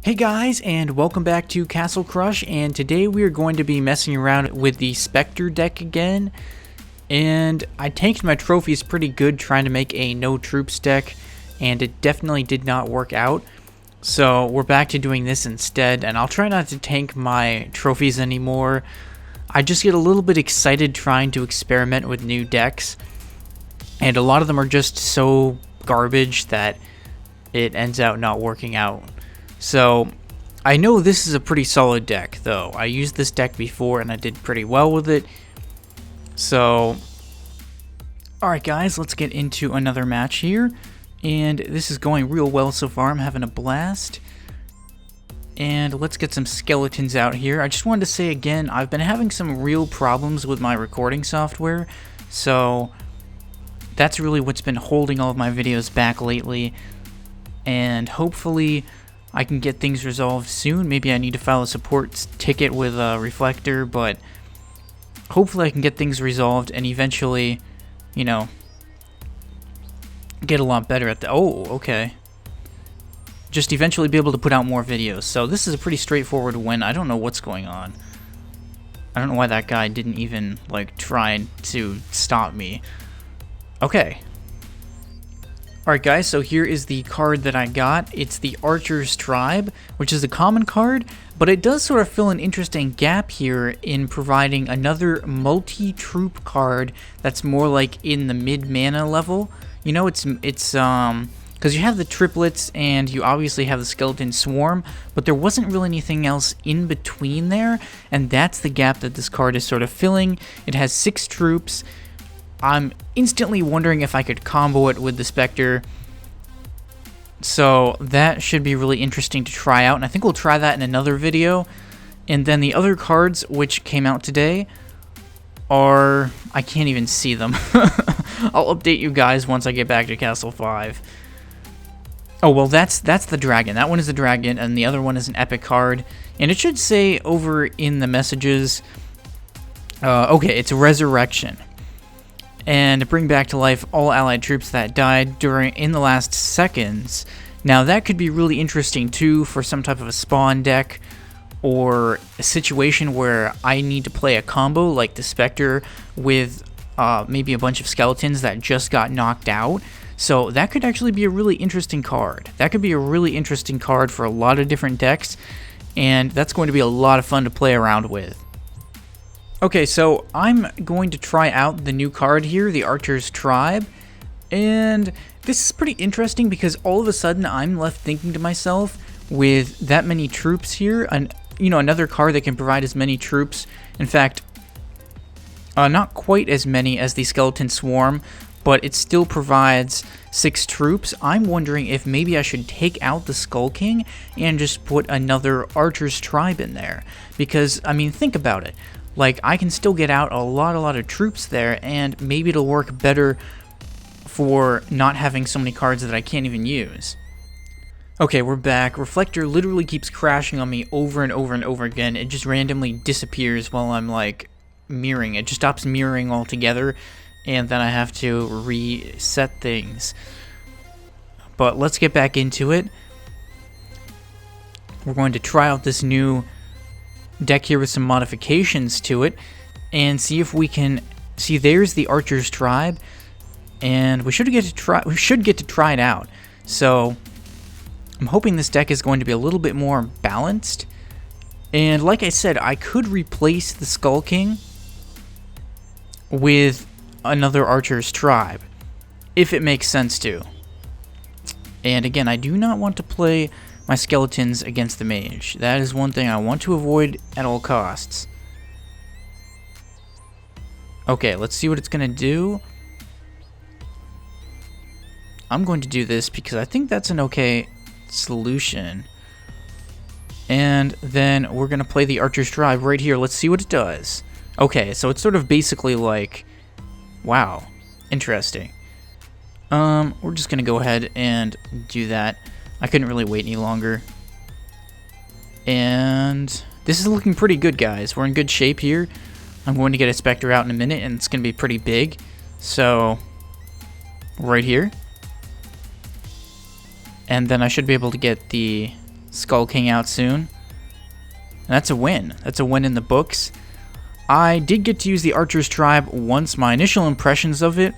Hey guys, and welcome back to Castle Crush, and today we are going to be messing around with the Spectre deck again. And I tanked my trophies pretty good trying to make a no troops deck, and it definitely did not work out. So we're back to doing this instead, and I'll try not to tank my trophies anymore. I just get a little bit excited trying to experiment with new decks, and a lot of them are just so garbage that it ends out not working out. So, I know this is a pretty solid deck, though. I used this deck before, and I did pretty well with it. So, alright guys, let's get into another match here. And this is going real well so far. I'm having a blast. And let's get some skeletons out here. I just wanted to say again, I've been having some real problems with my recording software. So, that's really what's been holding all of my videos back lately. And hopefully I can get things resolved soon. Maybe I need to file a support ticket with Reflector, but hopefully I can get things resolved and eventually, you know, get a lot better at the... Oh, okay. Just eventually be able to put out more videos. So this is a pretty straightforward win. I don't know what's going on. I don't know why that guy didn't even, like, try to stop me. Okay. Alright guys, so here is the card that I got. It's the Archer's Tribe, which is a common card, but it does sort of fill an interesting gap here in providing another multi-troop card that's more like in the mid-mana level. You know, it's because you have the triplets and you obviously have the skeleton swarm, but there wasn't really anything else in between there, and that's the gap that this card is sort of filling. It has 6 troops. I'm instantly wondering if I could combo it with the Spectre, so that should be really interesting to try out, and I think we'll try that in another video. And then the other cards which came out today are... I can't even see them. I'll update you guys once I get back to Castle 5. Oh, well, that's the dragon. That one is the dragon, and the other one is an epic card. And it should say over in the messages... okay, it's Resurrection. And bring back to life all allied troops that died in the last seconds. Now that could be really interesting too for some type of a spawn deck or a situation where I need to play a combo like the Spectre with maybe a bunch of skeletons that just got knocked out. So that could actually be a really interesting card. That could be a really interesting card for a lot of different decks, and that's going to be a lot of fun to play around with. Okay, so I'm going to try out the new card here, the Archer's Tribe, and this is pretty interesting because all of a sudden I'm left thinking to myself, with that many troops here, and you know, another card that can provide as many troops, in fact, not quite as many as the Skeleton Swarm, but it still provides 6 troops. I'm wondering if maybe I should take out the Skull King and just put another Archer's Tribe in there, because, I mean, think about it. Like, I can still get out a lot of troops there, and maybe it'll work better for not having so many cards that I can't even use. Okay, we're back. Reflector literally keeps crashing on me over and over and over again. It just randomly disappears while I'm, like, mirroring. It just stops mirroring altogether, and then I have to reset things. But let's get back into it. We're going to try out this new deck here with some modifications to it and see if we can see. There's the Archer's Tribe, and we should get to try it out. So I'm hoping this deck is going to be a little bit more balanced, and like I said, I could replace the Skull King with another Archer's Tribe if it makes sense to. And again, I do not want to play my skeletons against the mage. That is one thing I want to avoid at all costs. Okay, let's see what it's going to do. I'm going to do this because I think that's an okay solution. And then we're going to play the Archer's Tribe right here. Let's see what it does. Okay, so it's sort of basically like... Wow, interesting. We're just going to go ahead and do that. I couldn't really wait any longer. And this is looking pretty good, guys. We're in good shape here. I'm going to get a Spectre out in a minute, and it's going to be pretty big. So, right here. And then I should be able to get the Skull King out soon. And that's a win. That's a win in the books. I did get to use the Archer's Tribe once. My initial impressions of it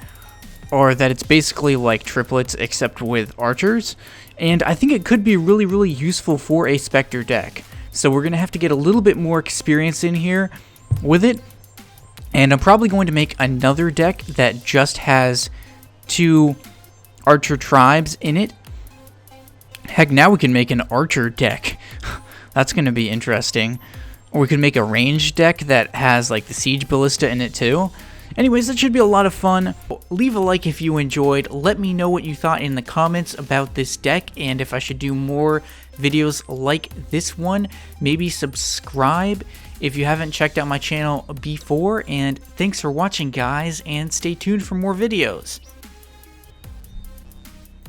are that it's basically like triplets except with archers. And I think it could be really, really useful for a Spectre deck. So we're going to have to get a little bit more experience in here with it. And I'm probably going to make another deck that just has 2 Archer Tribes in it. Heck, now we can make an Archer deck. That's going to be interesting. Or we could make a ranged deck that has like the Siege Ballista in it too. Anyways, that should be a lot of fun. Leave a like if you enjoyed. Let me know what you thought in the comments about this deck and if I should do more videos like this one. Maybe subscribe if you haven't checked out my channel before. And thanks for watching, guys, and stay tuned for more videos.